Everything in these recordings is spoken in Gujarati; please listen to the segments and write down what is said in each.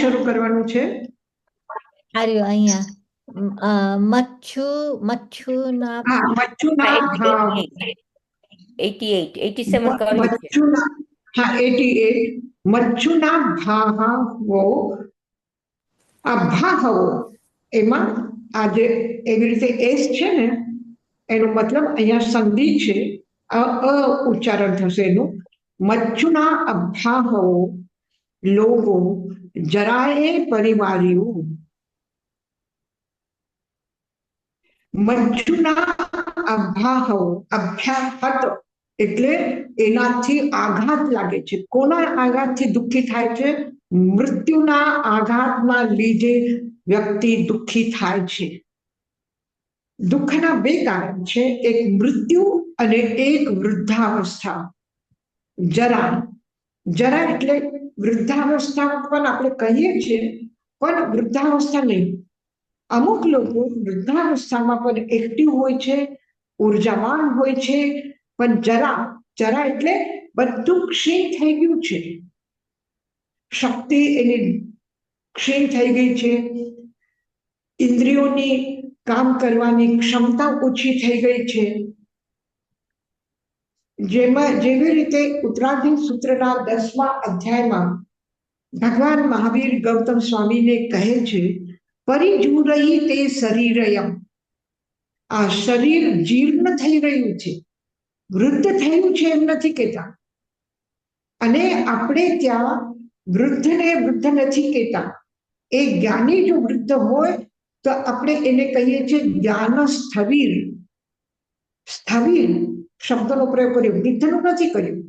શરૂ કરવાનું છે? અહીંયા મચ્છુના હા, મચ્છુના, હા, 87 કર્યું છે. મચ્છુના, હા, 88. મચ્છુના ભાહવો, આ ભાહવો એમાં આ જે એવી રીતે એસ છે ને, એનો મતલબ અહીંયા સંધિ છે, ઉચ્ચારણ થશે એનું. મચ્છુના અભાહવો લોગો જરાએ પરિવાર્યું. મચ્છુના અભાહવો, અભ્યાહત એટલે એનાથી આઘાત લાગે છે. કોના આઘાતથી દુઃખી થાય છે? મૃત્યુના આઘાતના લીધે વ્યક્તિ દુઃખી થાય છે. દુઃખના બે કારણ છે, એક મૃત્યુ અને એક વૃદ્ધાવસ્થા. જરા, જરા એટલે વૃદ્ધાવસ્થા પણ આપણે કહીએ છીએ, પણ વૃદ્ધાવસ્થા નહીં. અમુક લોકો વૃદ્ધાવસ્થામાં પણ એક્ટિવ હોય છે, ઉર્જાવાન હોય છે, પણ જરા, જરા એટલે બધું ક્ષીણ થઈ ગયું છે, શક્તિ એની ક્ષીણ થઈ ગઈ છે, ઇન્દ્રિયોની કામ કરવાની ક્ષમતા ઓછી થઈ ગઈ છે. જેવી રીતે ઉત્તરાર્ધી સૂત્રના 10મા અધ્યાયમાં ભગવાન મહાવીર ગૌતમ સ્વામીને કહે છે, પરિજુરહી તે શરીરયમ, આ શરીર જીર્ણ થઈ રહ્યું છે, વૃદ્ધ થયું છે એમ નથી કહેતા. અને આપણે ત્યાં વૃદ્ધને વૃદ્ધ નથી કહેતા. એ જ્ઞાની જો વૃદ્ધ હોય તો આપણે એને કહીએ છીએ જ્ઞાન સ્થવિર. સ્થવિર શબ્દનો પ્રયોગ કર્યો, વૃદ્ધનું નથી કર્યું.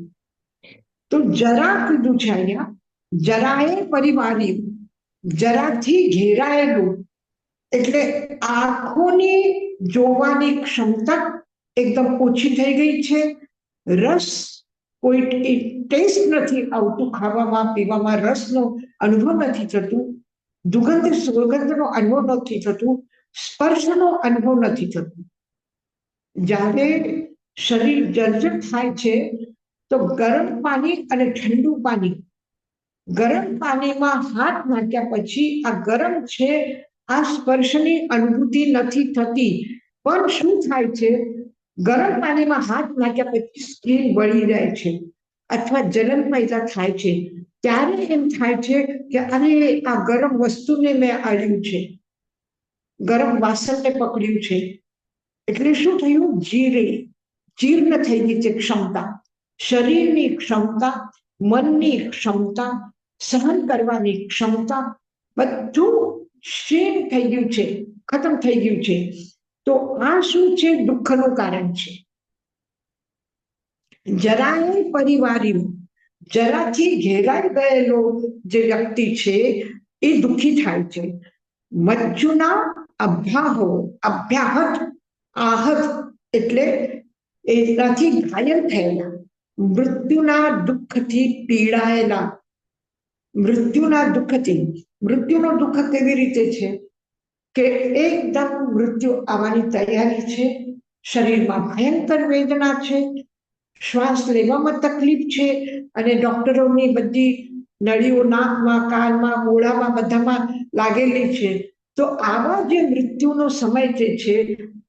તો જરા કીધું છે અહીંયા, જરાએ પરિવાર્યું, જરાથી ઘેરાયેલું એટલે આંખોની જોવાની ક્ષમતા એકદમ ઓછી થઈ ગઈ છે. રસ કોઈ ટેસ્ટ નથી આવતું, ખાવામાં પીવામાં રસનો અનુભવ નથી થતું, દુર્ગંધ સુગંધનો અનુભવ નથી થતું, સ્પર્શનો અનુભવ નથી થતું. જ્યારે શરીર જર્જર થાય છે તો ગરમ પાણી અને ઠંડુ પાણી, ગરમ પાણીમાં હાથ નાખ્યા પછી આ ગરમ છે, આ સ્પર્શની અનુભૂતિ નથી થતી. પણ શું થાય છે, ગરમ પાણીમાં હાથ નાખ્યા પછી સ્કિન બળી જાય છે અથવા જલન પેદા થાય છે. ત્યારે એમ થાય છે કે અરે આ ગરમ વસ્તુને મેં આળ્યું છે, ગરમ વાસણને પકડ્યું છે. એટલે શું થયું? જીર્ણ થઈ ગઈ છે ક્ષમતા, શરીરની ક્ષમતા, મનની ક્ષમતા, સહન કરવાની ક્ષમતા, બધું ક્ષીણ થઈ ગયું છે, ખતમ થઈ ગયું છે. તો આ શું છે? દુઃખનું કારણ છે. જરાએ પરિવાર્યું, જરાથી ઘેરાઈ ગયેલો જે વ્યક્તિ છે એ દુઃખી થાય છે. મચ્છુના અભ્યાહો, અભ્યાહત, આહત એટલે એનાથી ઘાયલ થયેલા, મૃત્યુના દુઃખથી પીડાયેલા. મૃત્યુના દુઃખથી, મૃત્યુનો દુઃખ કેવી રીતે છે કે એકદમ મૃત્યુ આવવાની તૈયારી છે, શરીરમાં ભયંકર વેદના છે, શ્વાસ લેવામાં તકલીફ છે, અને ડોક્ટરોની બધી નળીઓ નાકમાં, કાનમાં, મોઢામાં બધામાં લાગેલી છે. તો આવા જે મૃત્યુનો સમય જે છે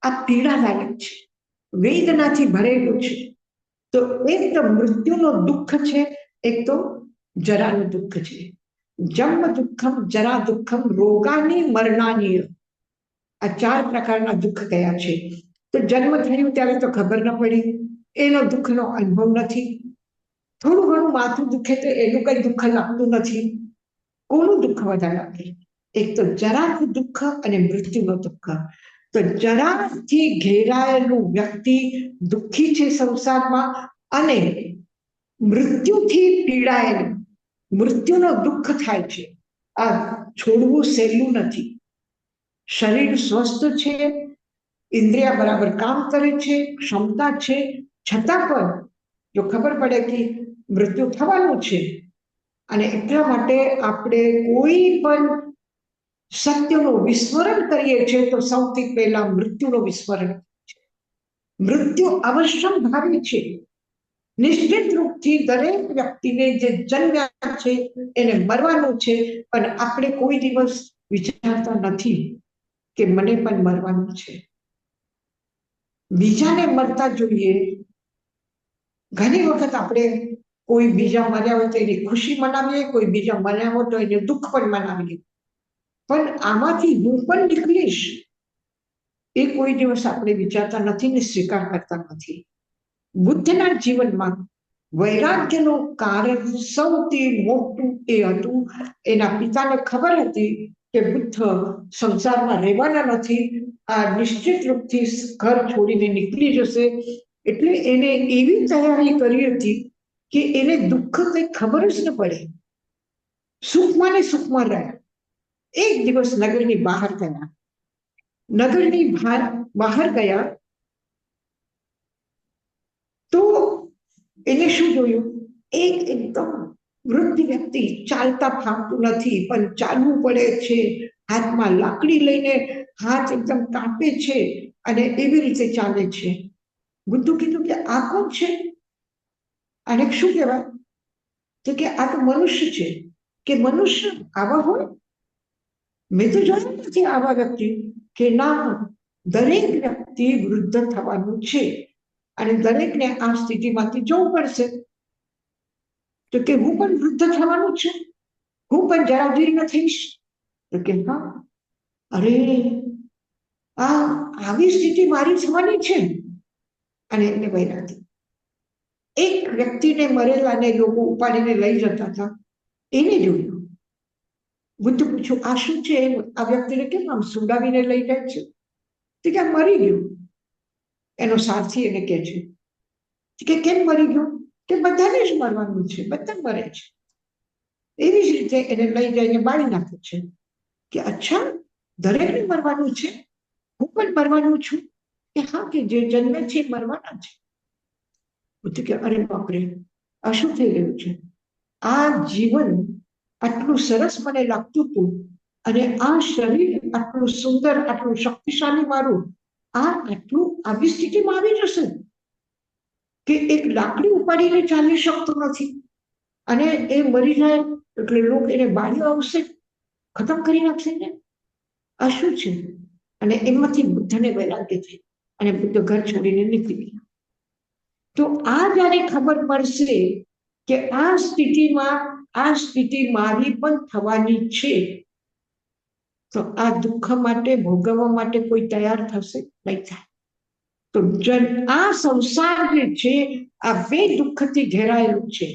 આ પીડાદાયક છે, વેદનાથી ભરેલું છે. તો એક તો મૃત્યુનો દુઃખ છે, એક તો જરાનું દુઃખ છે. જન્મ દુઃખમ, જરા દુઃખમ, રોગાની, મરણાની, આ 4 પ્રકારના દુઃખ કયા છે. તો જન્મ થયું ત્યારે તો ખબર ન પડી, એનો દુઃખનો અનુભવ નથી. થોડું ઘણું માથું દુખે તો એનું કઈ દુઃખ લાગતું નથી. કોનું દુઃખ વધારે લાગે? એક તો જરાનું દુઃખ અને મૃત્યુનો દુઃખ. તો જરાથી ઘેરાયેલું વ્યક્તિ દુઃખી છે સંસારમાં, અને મૃત્યુથી પીડાયેલું, મૃત્યુનો દુઃખ થાય છે. આ છોડવું સહેલું નથી. શરીર સ્વસ્થ છે, ઇન્દ્રિયા બરાબર કામ કરે છે, ક્ષમતા છે, છતાં પણ જો ખબર પડે કે મૃત્યુ થવાનું છે, અને એટલા માટે આપણે કોઈ પણ સત્યનું વિસ્મરણ કરીએ છીએ તો સૌથી પહેલા મૃત્યુનું વિસ્મરણ છે. મૃત્યુ અવશ્ય ભાવી છે, નિશ્ચિત રૂપથી દરેક વ્યક્તિને જે જન્મ્યા છે એને મરવાનું છે, પણ આપણે કોઈ દિવસ વિચારતા નથી કે મને પણ મરવાનું છે. બીજાને મરતા જોઈએ. ઘણી વખત આપણે કોઈ બીજા મર્યા હોય તો એની ખુશી મનાવીએ, કોઈ બીજા મર્યા હોય તો એને દુઃખ પણ મનાવીએ, પણ આમાંથી હું પણ નીકળીશ એ કોઈ દિવસ આપણે વિચારતા નથી ને સ્વીકાર કરતા નથી. બુદ્ધના જીવનમાં વૈરાગ્યનું કારણ સૌથી મોટું એ હતું, એના પિતાને ખબર હતી કે બુદ્ધ સંસારમાં રહેવાના નથી, આ નિશ્ચિત રૂપથી ઘર છોડીને નીકળી જશે, એટલે એને એવી તૈયારી કરી હતી કે એને દુઃખ કંઈ ખબર જ ન પડે, સુખમાં ને સુખમાં રહ્યા. એક દિવસ નગરની બહાર ગયા. નગરની બહાર ગયા તો એને શું જોયું? એક એકદમ વૃદ્ધ વ્યક્તિ, ચાલતા ફાવતું નથી પણ ચાલવું પડે છે, હાથમાં લાકડી લઈને હાથ એકદમ કાપે છે અને એવી રીતે ચાલે છે. બુદ્ધુ કીધું કે આ કોણ છે? આને શું કહેવાય? તો કે આ તો મનુષ્ય છે. કે મનુષ્ય આવા હોય? મેં તો જોયું નથી આવા વ્યક્તિ. કે ના, દરેક વ્યક્તિ વૃદ્ધ થવાનું છે અને દરેકને આ સ્થિતિમાંથી જવું પડશે. તો કે હું પણ વૃદ્ધ થવાનું છે, હું પણ જરા થઈશ. તો કે હા, અરે આવી સ્થિતિ મારી થવાની છે. અને એને વૈરાગ્ય. એક વ્યક્તિને મરેલાને લોકો ઉપાડીને લઈ જતા હતા, એને જોયું. બુદ્ધ પૂછ્યું, આ શું છે? આ વ્યક્તિને કેમ આમ સુડાવીને લઈ જાય છે? તો કે મરી ગયું. એનો સારથી એને કહે છે કે કેમ મરી ગયું? કે બધાને જ મરવાનું છે, બધા મરે છે. એવી જ રીતે એને લઈ જઈને બાળી નાખે છે. કે અચ્છા, દરેકને મરવાનું છે, હું પણ મરવાનું છું? કે હા, કે જે જન્મે છે મરવાના છે. બુદ્ધ કે અરે બાપરે, આ શું થઈ રહ્યું છે? આ જીવન આટલું સરસ મને લાગતું હતું અને આ શરીર આટલું સુંદર, આટલું શક્તિશાળી મારું, આ આટલું આવી સ્થિતિમાં આવી જશે કે એક લાકડી ઉપાડીને ચાલી શકતો નથી અને એ મરી જાય એટલે લોકો એને બાળીઓ આવશે, ખતમ કરી નાખશે ને. આ શું છે? અને એમાંથી બુદ્ધને વૈરાગ્ય થઈ અને બુદ્ધ ઘર છોડીને નીકળી ગયા. તો આ જ્યારે ખબર પડશે કે આ સ્થિતિ મારી પણ થવાની છે, તો આ દુઃખ માટે, ભોગવવા માટે કોઈ તૈયાર થશે નહીં થાય. તો આ સંસાર જે છે આ બે દુઃખથી ઘેરાયેલું છે.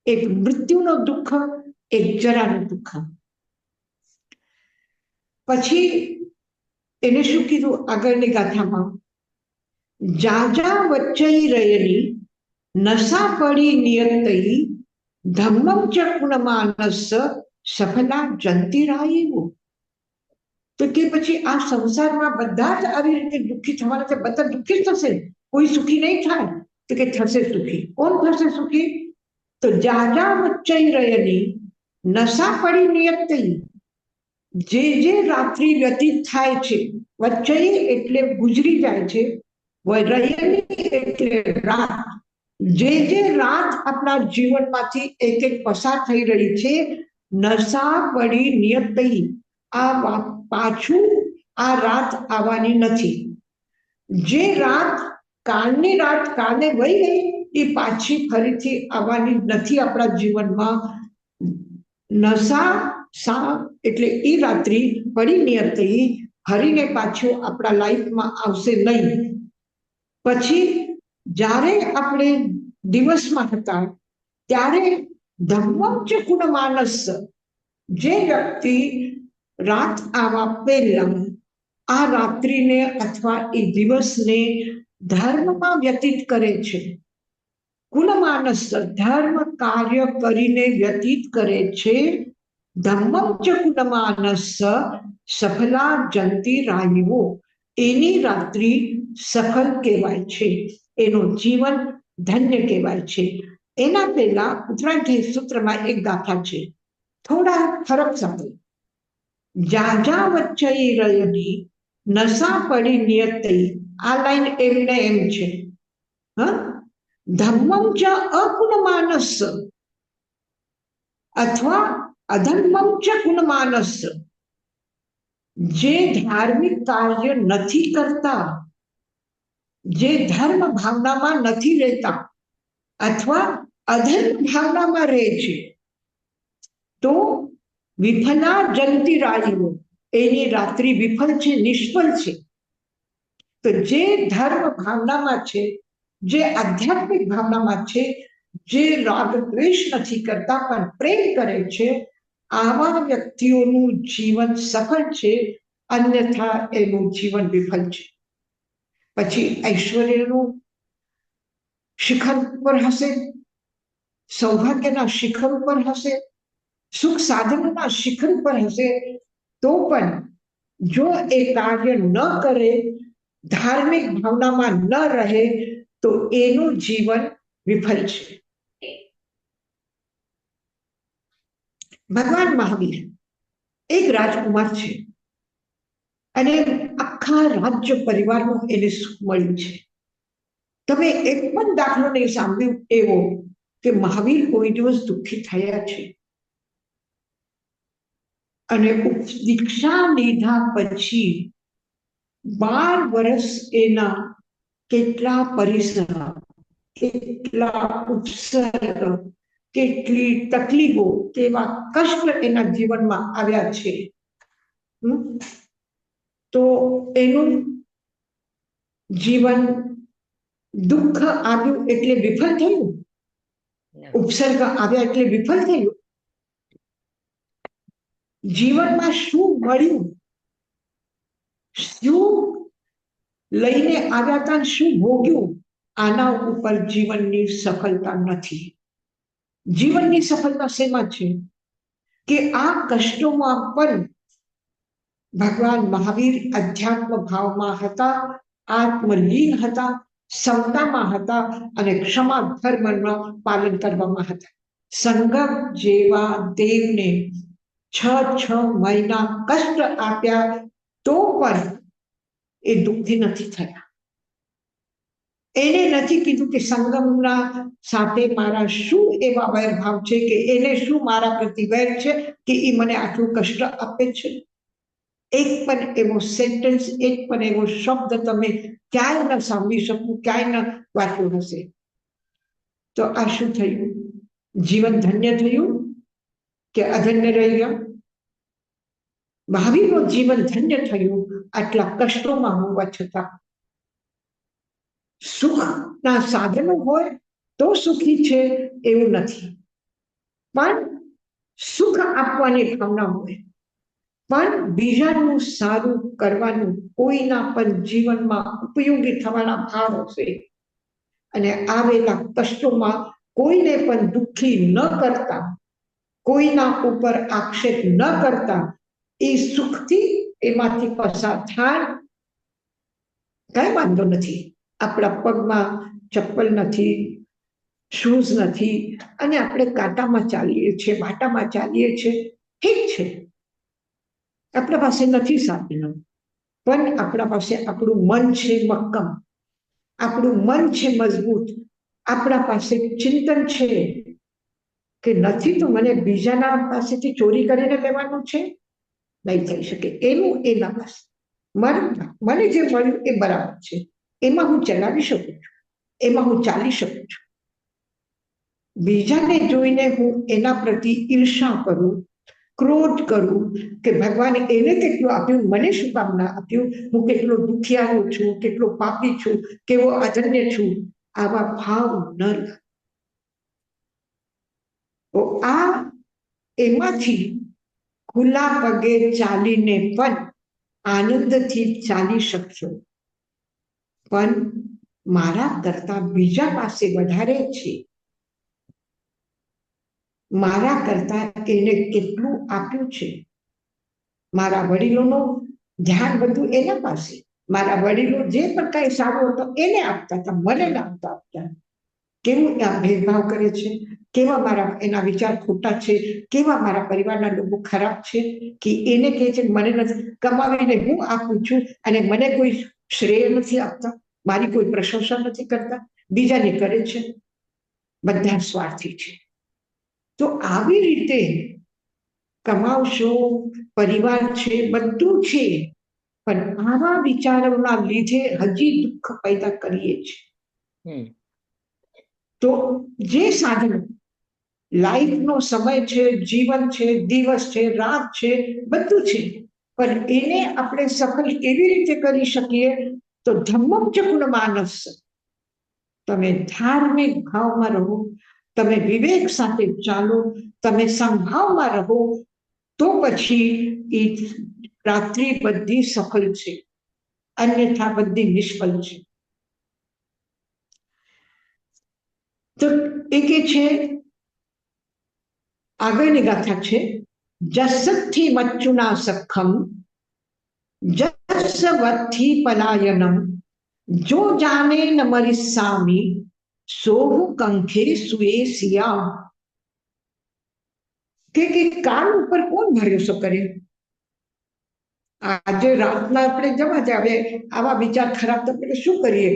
એક મૃત્યુનો દુઃખ, એક જરાનું દુઃખ. પછી એને શું કીધું આગળની ગાથામાં? જાજા વચ્ચઈ રહેલી નશા પડી નિયતઈ ધમ્મમ ચ ગુણમાનસ સફલા જંતિરાયું. તો કે પછી આ સંસારમાં બધા જ આવી રીતે દુઃખી થવાના છે, બધા દુઃખી થશે, કોઈ સુખી નહીં થાય. તો કે થશે સુખી. કોણ થશે સુખી? તો જાજા વચ્ચઈ રહેલી નશા પડી નિયતઈ, જે રાત્રિ વ્યતીત થાય છે, વચ્ચઈ એટલે ગુજરી જાય છે, રહેલી એટલે રાત, જે રાત આપણા જીવનમાંથી એક એક પસાર થઈ રહી છે, નશા પડી નિયતઈ, આ પાછું આ રાત આવવાની નથી. જે રાત કાલની રાત કાલે વહી ગઈ, એ પાછી ફરીથી આવવાની નથી આપણા જીવનમાં. નશા એટલે એ રાત્રિ પડી નિયતઈ, ફરીને પાછું આપણા લાઈફમાં આવશે નહીં. પછી જ્યારે આપણે દિવસમાં હતા ત્યારે ધમ્મમ ચ ગુણમાનસ, જે વ્યક્તિ રાત આવવા પહેલા આ રાત્રિને અથવા એ દિવસને ધર્મમાં વ્યતીત કરે છે, ગુણમાનસ ધર્મ કાર્ય કરીને વ્યતીત કરે છે, ધમ્મમ ચ ગુણમાનસ સફલા જંતિરાયુઓ, એની રાત્રિ સફળ કહેવાય છે, એનું જીવન ધન્ય કહેવાય છે. એના પહેલા ઉત્તરાયણ સૂત્રમાં એક ગાથા છે, થોડા ફરક સાથે. જાજા વચ્ચઈ રહેલી નશા પડી નિયતઈ, આ લાઈન એમને એમ છે. ધર્મમ ચ અકુનમાનસ અથવા અધર્મમ ચ કુનમાનસ, જે ધાર્મિક કાર્ય નથી કરતા, જે ધર્મ ભાવનામાં નથી રહેતા અથવા અધર્મ ભાવનામાં રહે છે, તો વિફલા જંતી રાજીવો, એની રાત્રિ વિફલ છે, નિષ્ફળ છે. તો જે ધર્મ ભાવનામાં છે, જે આધ્યાત્મિક ભાવનામાં છે, જે રાગ દ્વેષ નથી કરતા પણ પ્રેમ કરે છે, આવા વ્યક્તિઓનું જીવન સફળ છે, અન્યથા એનું જીવન વિફલ છે. પછી ઐશ્વર્યનું શિખર ઉપર હશે, સૌભાગ્યના શિખર ઉપર હશે, સુખ સાધનના શિખર ઉપર હશે, તો પણ જો એ કાર્ય ન કરે, ધાર્મિક ભાવનામાં ન રહે, તો એનું જીવન વિફલ છે. ભગવાન મહાવીર એક રાજકુમાર છે અને આખા રાજ્ય પરિવારનું એને સુખ મળ્યું છે. તમે એક પણ દાખલો નહીં સાંભળ્યું એવો કે મહાવીર કોઈ દિવસ દુઃખી થયા છે. અને દીક્ષા લીધા પછી 12 વર્ષ એના કેટલા પરિશ્રમ, કેટલા ઉપસર્ગ, કેટલી તકલીફો, કેવા કષ્ટ એના જીવનમાં આવ્યા છે. તો એનું જીવન દુઃખ આવ્યું એટલે વિફલ થયું, ઉપસર્ગ આવ્યા એટલે વિફલ થયું. જીવનમાં શું મળ્યું, શું લઈને આવ્યા હતા, શું ભોગ્યું, આના ઉપર જીવનની સફળતા નથી. જીવનની સફળતા શેમાં છે કે આ કષ્ટોમાં પણ ભગવાન મહાવીર અધ્યાત્મ ભાવમાં હતા, આત્મલીન હતા, સમતામાં હતા અને ક્ષમા ધર્મનું પાલન કરવામાં હતા. સંગમ જેવા દેવને 6 મહિના કષ્ટ આપ્યા તો પણ એ દુઃખી નથી થયા. એને નથી કીધું કે સંગમના સાથે મારા શું એવા વૈરભાવ છે, કે એને શું મારા પ્રતિ વૈર છે કે એ મને આટલું કષ્ટ આપે છે. એક પણ એવો સેન્ટેન્સ, એક પણ એવો શબ્દ તમે ક્યાંય ન સાંભળી શકો, ક્યાંય ન વાંચ્યું હશે. તો આ શું થયું? જીવન ધન્ય થયું કે અધન્ય રહી ગયા? મહાવીરનું જીવન ધન્ય થયું આટલા કષ્ટોમાં હોવા છતાં. સુખના સાધનો હોય તો સુખી છે એવું નથી, પણ સુખ આપવાની ભાવના હોય, પણ બીજાનું સારું કરવાનું, કોઈના પણ જીવનમાં ઉપયોગી થવાના ભાવ હશે અને આવેલા કષ્ટોમાં કોઈને પણ દુઃખી ન કરતા, કોઈના ઉપર આક્ષેપ ન કરતા, એ સુખથી એમાંથી પસાર થાય, કઈ વાંધો નથી. આપણા પગમાં ચપ્પલ નથી, શૂઝ નથી અને આપણે કાંટામાં ચાલીએ છીએ, વાટામાં ચાલીએ છીએ, ઠીક છે. આપણા પાસે નથી સાધનો, પણ આપણા પાસે આપણું મન છે મક્કમ, આપણું મન છે મજબૂત, આપણા પાસે ચિંતન છે કે નથી તો મને બીજાના પાસેથી ચોરી કરીને લેવાનું છે, નહીં થઈ શકે. એનું એના પાસે મને જે મળ્યું એ બરાબર છે, એમાં હું ચલાવી શકું છું, એમાં હું ચાલી શકું છું. બીજાને જોઈને હું એના પ્રતિ ઈર્ષા કરું, ક્રોધ કરું કે ભગવાને એને કેટલું આપ્યું, મને શું કામ ના આપ્યું, હું કેટલો દુખિયારો છું, કેટલો પાપી છું, કેવો અજન્ય છું, આવા ભાવ ન લાગે. તો આ એમાંથી ખુલ્લા પગે ચાલીને પણ આનંદથી ચાલી શકશો, પણ મારા કરતા બીજા પાસે વધારે છે, મારા કરતા એને કેટલું આપ્યું છે. મારા વડીલોનું ધ્યાન બધું એના પાસે, મારા વડીલો જે પણ કઈ સારું હતો એને આપતા હતા, મને આપતા આપતા. કેવું આ ભેદભાવ કરે છે, કેવા મારા એના વિચાર ખોટા છે, કેવા મારા પરિવારના લોકો ખરાબ છે કે એને કહે છે મને નથી કમાવીને હું આપું છું અને મને કોઈ શ્રેય નથી આપતા, મારી કોઈ પ્રશંસા નથી કરતા, બીજાની કરે છે, બધા સ્વાર્થી છે. તો આવી રીતે કમાવશો, પરિવાર છે, બધું છે, પણ આવા વિચારોના લીધે હજી દુઃખ પેદા કરીએ છીએ. તો જે સાધન લાઈફનો સમય છે, જીવન છે, દિવસ છે, રાત છે, બધું છે, પણ એને આપણે સફળ કેવી રીતે કરી શકીએ? તો ધમ્મમ ચ ગુણ માનસ, તમે ધાર્મિક ભાવમાં રહો, તમે વિવેક સાથે ચાલો, તમે સંભાવમાં રહો, તો પછી એ રાત્રિ બધી સફળ છે, અન્યથા બધી નિષ્ફળ છે. તો એ કે છે, આગળની ગાથા છે, જસથી મચ્ચુના સખમ જસવથી પલાયનમ જો જાને ન મરિસામી સોહુ કંખે સુએ સિયા. કે કાન ઉપર કોણ ભરોસો કરે? આજે રાતના આપણે જવા જાવે આવા વિચાર ખરાબ તો આપણે શું કરીએ?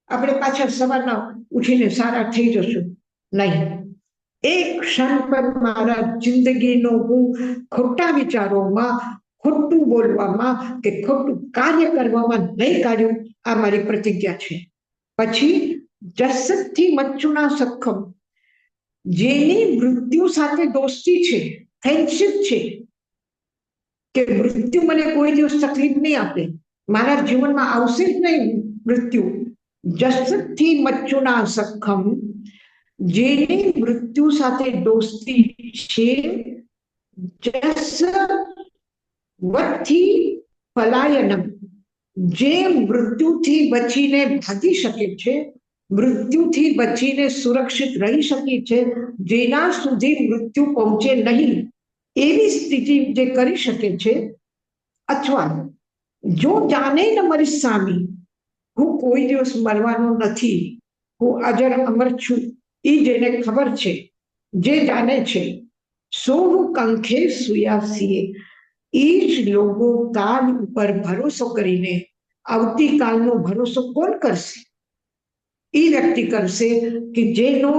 આપણે પાછા સવારના ઉઠીને સારા થઈ જશું? નહીં. એક ક્ષણ પર મારા જિંદગીનો હું ખોટા વિચારોમાં, ખોટું બોલવામાં કે ખોટું કાર્ય કરવામાં નહીં કાઢ્યું, આ મારી પ્રતિજ્ઞા છે. પછી જસતથી મચ્ચુના સખમ, જેની મૃત્યુ સાથે દોસ્તી છે, ફ્રેન્ડશિપ છે, કે મૃત્યુ મને કોઈ દિવસ તકલીફ નહીં આપે, મારા જીવનમાં આવશે જ નહીં મૃત્યુ. જસતથી મચ્ચુના સખમ, જેની મૃત્યુ સાથે દોસ્તી છે, જસવથી પલાયનમ, જે મૃત્યુથી બચીને ભાગી શકે છે, મૃત્યુથી બચીને સુરક્ષિત રહી શકે છે, જેના સુધી મૃત્યુ પહોંચે નહીં એવી સ્થિતિ જે કરી શકે છે. અથવા જો જાને ન મરી સામી, હું કોઈ દિવસ મરવાનો નથી, હું અજર અમર છું, એ જેને ખબર છે, જે જાણે છે, સો હું કંખે સુયાસીએ, એ જ લોકો કાલ ઉપર ભરોસો કરીને આવતીકાલનો ભરોસો કોણ કરશે? એ વ્યક્તિ કરશે કે જેનો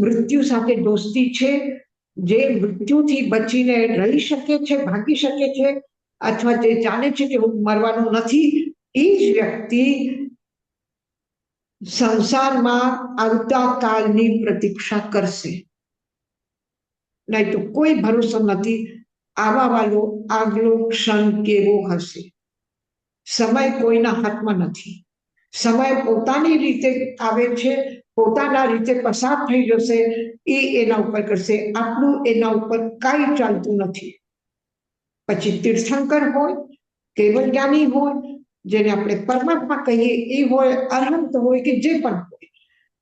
મૃત્યુ સાથે દોસ્તી છે, જે મૃત્યુથી બચીને રહી શકે છે, ભાગી શકે છે, અથવા જે જાણે છે કે હું મરવાનો નથી, એ જ વ્યક્તિ સંસારમાં આવતા કાળની પ્રતીક્ષા કરશે. નહીં તો કોઈ ભરોસો નથી આવા વાળો આગલો ક્ષણ કેવો હશે. સમય કોઈના હાથમાં નથી. સમય પોતાની રીતે આવે છે, પોતાના રીતે પસાર થઈ જશે, એ એના ઉપર કરશે. આપણું એના ઉપર કાંઈ ચાલતું નથી. પછી તીર્થંકર હોય, કેવલ જ્ઞાની હોય, જેને આપણે પરમાત્મા કહીએ, એ હોય, અનંત હોય કે જે પણ હોય,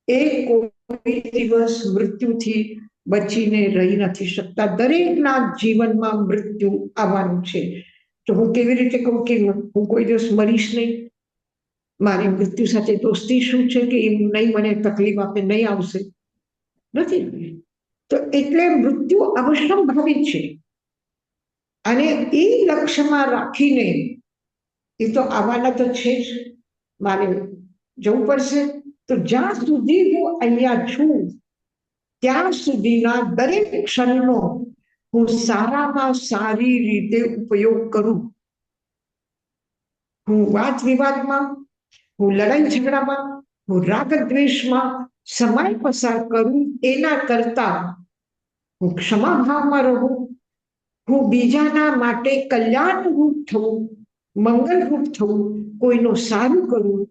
એ કોઈ દિવસ મૃત્યુથી બચીને રહી નથી શકતા. દરેકના જીવનમાં મૃત્યુ આવવાનું છે. તો હું કેવી રીતે કહું કે હું કોઈ દિવસ મરીશ નહીં? મારી મૃત્યુ સાથે દોસ્તી શું છે કે એ નહીં મને તકલીફ આપે, નહીં આવશે? નથી. તો એટલે મૃત્યુ અવશ્યંભાવી છે, અને એ લક્ષ્યમાં રાખીને એ તો આવવાના તો છે જ, મારે જવું પડશે. તો જ્યાં સુધી હું અહીંયા છું ત્યાં સુધીના દરેક ક્ષણનો હું સારામાં સારી રીતે ઉપયોગ કરું. હું વાદ વિવાદમાં, હું લડાઈ ઝઘડામાં, હું રાગ દ્વેષમાં સમય પસાર કરું એના કરતા હું ક્ષમાભાવમાં રહું, હું બીજાના માટે કલ્યાણરૂપ થવું, મંગલરૂપ થવું, કોઈનું સારું કરવું,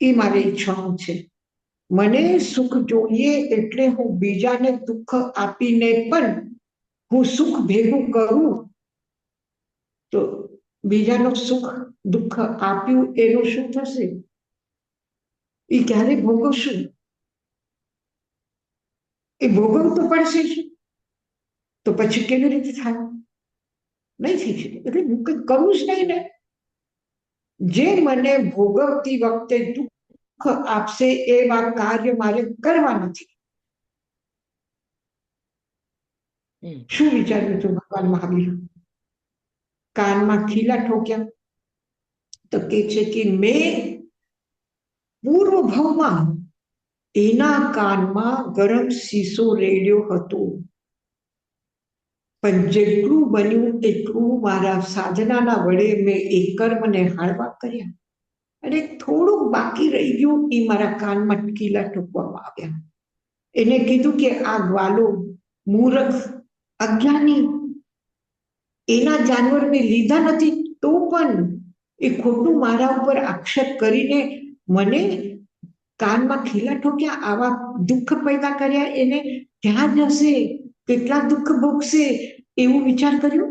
એ મારી ઈચ્છાઓ છે. મને સુખ જોઈએ એટલે હું બીજાને દુઃખ આપીને પણ હું સુખ ભેગું કરું. તો બીજાનું સુખ દુઃખ આપ્યું એનું શું થશે? એ ક્યારે ભોગવશું? એ ભોગવવું તો પડશે જ. તો પછી કેવી રીતે થાય? નહીં થઈ શકે. એટલે હું કંઈ કરું જ નહીં ને. જે મને ભોગવતી વખતે દુઃખ આપશે એવા કાર્ય મારે કરવા નથી. શું વિચાર્યું હતું ભગવાન મહાવીર? કાનમાં ખીલા ઠોક્યા તો કે છે કે મેં પૂર્વ ભાવમાં એના કાનમાં ગરમ શીશો રેડ્યો હતો, પણ જેટલું બન્યું એટલું મારા સાધનાના વડે મેં એ કર્મને હાળવા કર્યા, અને થોડુંક બાકી રહી ગયું એ મારા કાનમાં કીલા ઠોકવામાં આવ્યા. એને કીધું કે આ ગ્વાલો, મૂર્ખ, અજ્ઞાની, એના જાનવર મેં લીધા નથી તો પણ એ ખોટું મારા ઉપર આક્ષેપ કરીને મને કાનમાં ખીલા ઠોક્યા, આવા દુઃખ પેદા કર્યા. એને ક્યાં જશે, કેટલા દુઃખ ભોગશે એવું વિચાર કર્યો?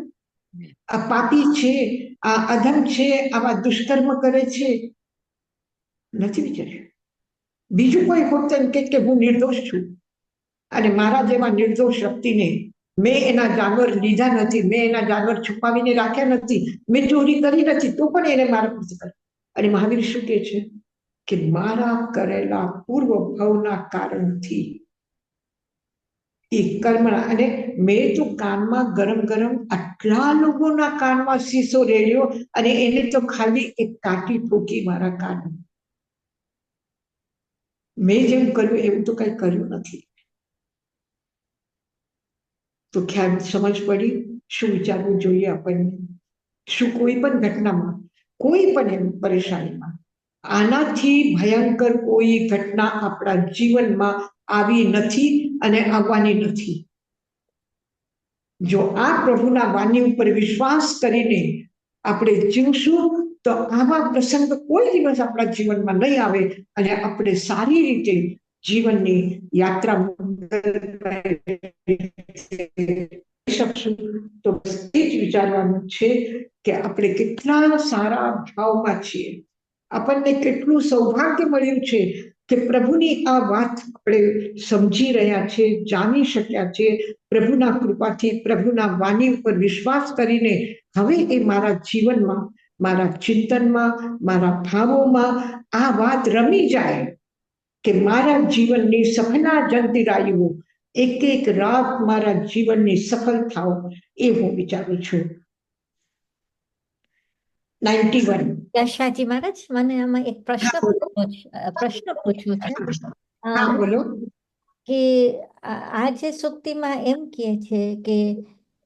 આ પાપી છે, આ અધમ છે, આવા દુષ્કર્મ કરે છે, નથી વિચાર્યું. બીજું કોઈ હોત એમ કે હું નિર્દોષ છું અને મારા જેવા નિર્દોષ વ્યક્તિને મેં એના જાનવર લીધા નથી, મેં એના જાનવર છુપાવીને રાખ્યા નથી, મેં ચોરી કરી નથી, તો પણ એને મારા પૂરતી કરે. અને મહાવીર શું કહે છે કે મારા કરેલા પૂર્વ ભાવના કારણથી એ કર્મના, અને મેં તો કાનમાં ગરમ ગરમ આટલા લોકોના કાનમાં શીશો રેડ્યો અને એને તો ખાલી એક કાંટી ઠોકી મારા કાનમાં. મેં જેવું કર્યું એવું તો કઈ કર્યું નથી. તો ખ્યાલ સમજ પડી શું વિચારવું જોઈએ આપણને? શું કોઈ પણ ઘટનામાં, કોઈ પણ એમ પરેશાનીમાં આનાથી ભયંકર કોઈ ઘટના આપણા જીવનમાં આવી નથી અને આવવાની નથી. જો આ પ્રભુના વાણી ઉપર વિશ્વાસ કરીને આપણે જીવશું તો આવા પ્રસંગ કોઈ દિવસ આપણા જીવનમાં નહીં આવે અને આપણે સારી રીતે જીવનની યાત્રા શકશું. તો એ જ વિચારવાનું છે કે આપણે કેટલા સારા ભાવમાં છીએ, આપણને કેટલું સૌભાગ્ય મળ્યું છે કે પ્રભુની આ વાત આપણે સમજી રહ્યા છે, જાણી શક્યા છે પ્રભુના કૃપાથી, પ્રભુના વાણી ઉપર વિશ્વાસ કરીને. હવે એ મારા જીવનમાં, મારા ચિંતનમાં, મારા ભાવોમાં આ વાત રમી જાય કે મારા જીવનની સફળતા જલ્દી રાયુઓ એક એક રાત મારા જીવનની સફળ થાવ, એ હું વિચારું છું. 91. યશાજી મહારાજ, મને આમાં એક પ્રશ્ન પૂછવું છે. હા બોલો. કે આ જે સુક્તિમાં એમ કહે છે કે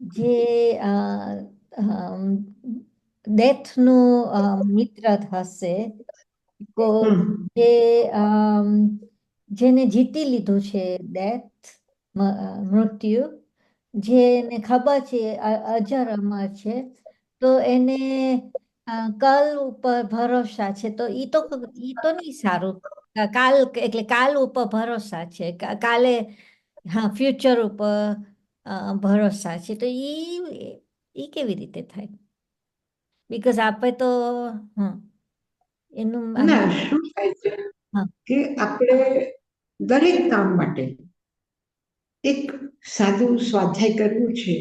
જે ડેથનું મિત્ર થશે, જે જેને જીતી લીધું છે ડેથ, મૃત્યુ, જેને ખબર છે અજર અમર છે, તો એને કાલ ઉપર ભરોસા છે, તો ઈ તો નહીં સારું. કાલ એટલે કાલ ઉપર ભરોસા છે, કાલે હા ફ્યુચર ઉપર ભરોસા છે, તો ઈ કેવી રીતે થાય? બીકોઝ આપણે તો એનું ના, શું થાય છે કે આપણે દરેક કામ માટે એક સાદું સ્વાધ્યાય કરવું છે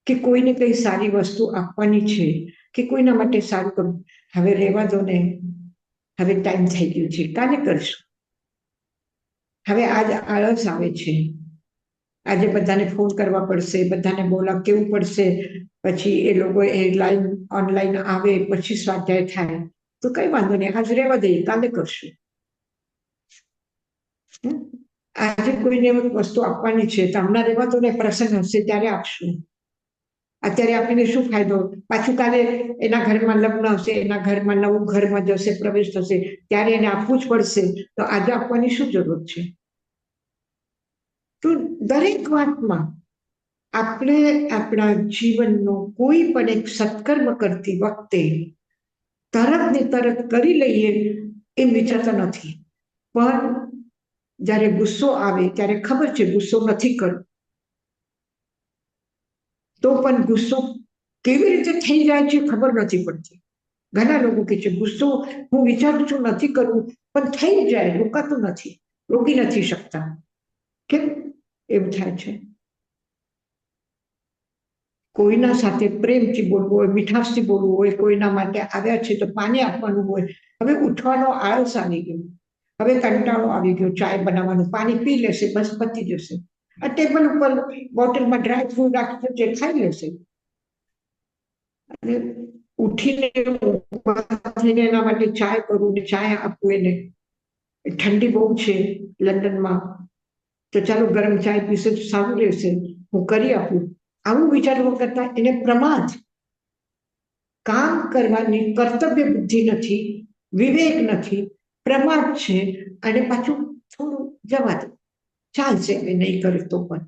કે કોઈને કઈ સારી વસ્તુ આપવાની છે કે કોઈના માટે સારું કરવું. હવે રહેવા દો ને, હવે ટાઈમ થઈ ગયું છે, કાલે કરશું. હવે આજ આળસ આવે છે, આજે બધાને ફોન કરવા પડશે, બધાને કેવું પડશે, પછી એ લોકો એ લાઈન ઓનલાઈન આવે પછી સ્વાધ્યાય થાય, તો કઈ વાંધો નહીં, આજ રહેવા દઈએ, કાલે કરશું. આજે કોઈને વસ્તુ આપવાની છે તો હમણાં રહેવા તો ને, પ્રસંગ હશે ત્યારે આપશું. અત્યારે આપીને શું ફાયદો? પાછું કાલે એના ઘરમાં લગ્ન હશે, એના ઘરમાં નવું ઘરમાં જશે, પ્રવેશ થશે, ત્યારે એને આપવું જ પડશે, તો આજે આપવાની શું જરૂર છે? તો દરેક વાતમાં આપણે આપણા જીવનનો કોઈ પણ એક સત્કર્મ કરતી વખતે તરત ને તરત કરી લઈએ એમ વિચારતા નથી. પણ જ્યારે ગુસ્સો આવે ત્યારે ખબર છે ગુસ્સો નથી કરવો, તો પણ ગુસ્સો કેવી રીતે થઈ જાય છે ખબર નથી પડતી. ઘણા લોકો કહે છે ગુસ્સો હું વિચારું છું નથી કરવું, પણ થઈ જાય, રોકાતું નથી, રોકી નથી શકતા. કેમ એવું થાય છે? કોઈના સાથે પ્રેમથી બોલવું હોય, મીઠાશથી બોલવું હોય, કોઈના માટે આવ્યા છે તો પાણી આપવાનું હોય, હવે ઉઠવાનો આળસ આવી ગયો, હવે કંટાળો આવી ગયો, ચાય બનાવવાનું, પાણી પી લેશે, બસ પતી જશે. આ ટેબલ ઉપર બોટલમાં ડ્રાય ફ્રૂટ રાખી છે, ખાઈ લેશે. અને ઉઠીને એના માટે ચાય કરું ને ચાય આપવું એને, ઠંડી બહુ છે લંડનમાં, તો ચાલો ગરમ ચાય પીશે તો સારું રહેશે, હું કરી આપું, આવું વિચારવા કરતા એને પ્રમાદ, કામ કરવાની કર્તવ્ય બુદ્ધિ નથી, વિવેક નથી, પ્રમાદ છે. અને પાછું થોડું જવા દો, ચાલશે, એ નહીં કરે તો પણ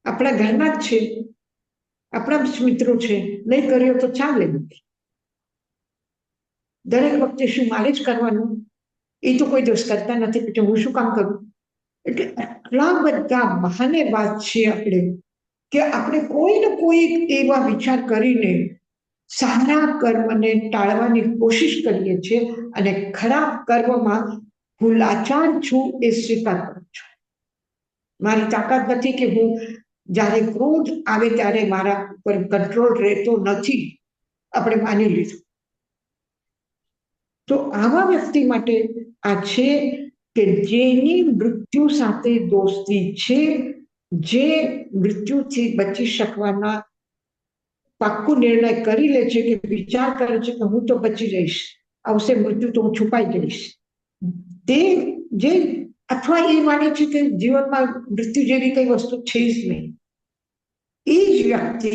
આપણા ઘરના જ છે, આપણા જ મિત્રો છે, નહીં કર્યો તો ચાલે. દરેક વખતે શું મારે જ કરવાનું, એ તો કોઈ દિવસ કરતા નથી, પછી હું શું કામ કરું? એટલે આટલા બધા બહાનેબાજ છે આપણે, કે આપણે કોઈ ને કોઈ એવા વિચાર કરીને સારા કર્મને ટાળવાની કોશિશ કરીએ છીએ, અને ખરાબ કર્મમાં હું લાચાર છું એ સ્વીકાર કરું છું. મારી તાકાત નથી કે હું જ્યારે ક્રોધ આવે ત્યારે મારા ઉપર કંટ્રોલ રહેતો નથી, આપણે માની લીધું. તો આવા વ્યક્તિ માટે આ છે કે જેની મૃત્યુ સાથે દોસ્તી છે, જે મૃત્યુથી બચી શકવાના પાક્કું નિર્ણય કરી લે છે, કે વિચાર કરે છે કે હું તો બચી જઈશ, આવશે મૃત્યુ તો હું છુપાઈ જઈશ, તે જે અથવા એ માને છે કે જીવનમાં મૃત્યુ જેવી કઈ વસ્તુ છે જ નહીં, એ જ વ્યક્તિ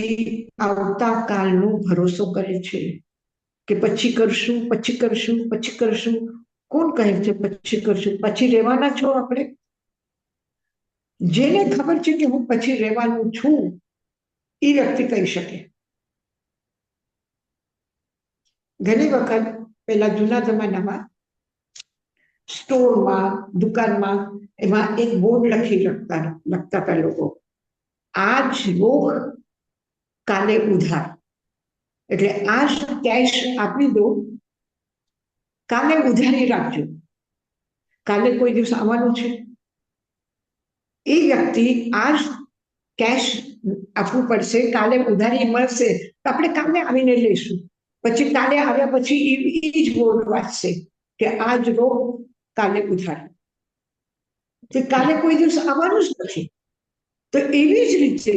આવતા કાલનો ભરોસો કરે છે કે પછી કરશું, પછી કરશું, પછી કરશું. કોણ કહે છે પછી કરશું? પછી રહેવાના છો આપણે? જેને ખબર છે કે હું પછી રહેવાનું છું, એ વ્યક્તિ કહી શકે. ઘણી વખત પેલા જૂના જમાનામાં સ્ટોરમાં, દુકાનમાં એમાં એક બોર્ડ લખતા હતા લોકો, આજ રોગ કાલે ઉધાર. એટલે આજ કેશ આપી દો, કાલે ઉધારી રાખજો, કાલે કોઈ દિવસ આવવાનું છે. એ વ્યક્તિ આજ કેશ આપવું પડશે, કાલે ઉધારી મળશે તો આપણે કાલે આવીને લઈશું. પછી કાલે આવ્યા પછી એ જ બોર્ડ વાંચશે કે આજ રોગ કાલે ઉધાર. કાલે કોઈ દિવસ આવવાનું જ નથી. તો એવી જ રીતે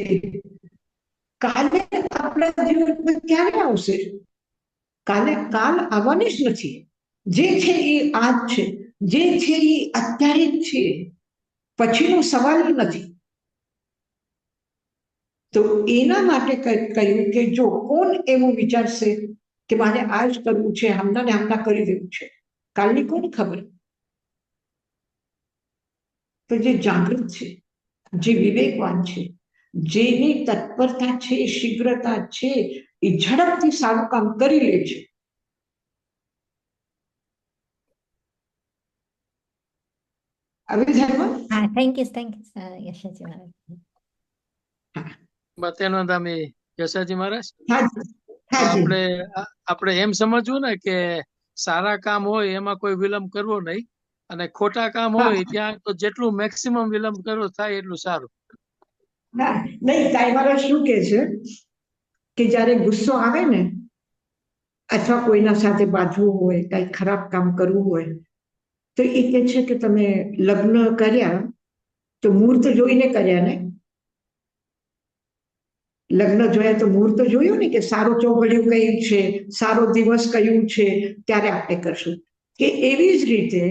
કાલે આપણા જીવનમાં ક્યારે આવશે? કાલ આવવાની જ નથી. જે છે એ આજ છે, જે છે એ અત્યારે જ છે, પછીનો સવાલ નથી. તો એના માટે કહ્યું કે જો કોણ એવું વિચારશે કે મારે આ જ કરવું છે, હમણાં ને હમણાં કરી દેવું છે, કાલની કોણ ખબર? તો જે જાગૃત છે, જે વિવેકવાન છે, જેની તત્પરતા છે, શીઘ્રતા છે, એ ઝડપથી સારું કામ કરી લે છે. હવે ધર્મ થેન્ક યુ યશાજી મહારાજ. બતેનોદામી યશાજી મહારાજ, હાજી આપણે એમ સમજવું ને કે સારા કામ હોય એમાં કોઈ વિલંબ કરવો નહીં, અને ખોટા કામ હોય ત્યાં તો જેટલું મેક્સિમમ વિલંબ કરવો થાય એટલું સારું. ના નહીં, સાંઈ મહારાજ શું કે છે કે જ્યારે ગુસ્સો આવે ને, અથવા કોઈના સાથે બાંધવું હોય, કઈ ખરાબ કામ કરવું હોય, તો એ કે છે કે તમે લગ્ન કર્યા તો મુહૂર્ત જોઈને કર્યા ને? લગ્ન જોયા તો મુહૂર્ત જોયું ને, કે સારો ચોઘડિયું કયું છે, સારો દિવસ કયું છે, ત્યારે આપણે કરશું. કે એવી જ રીતે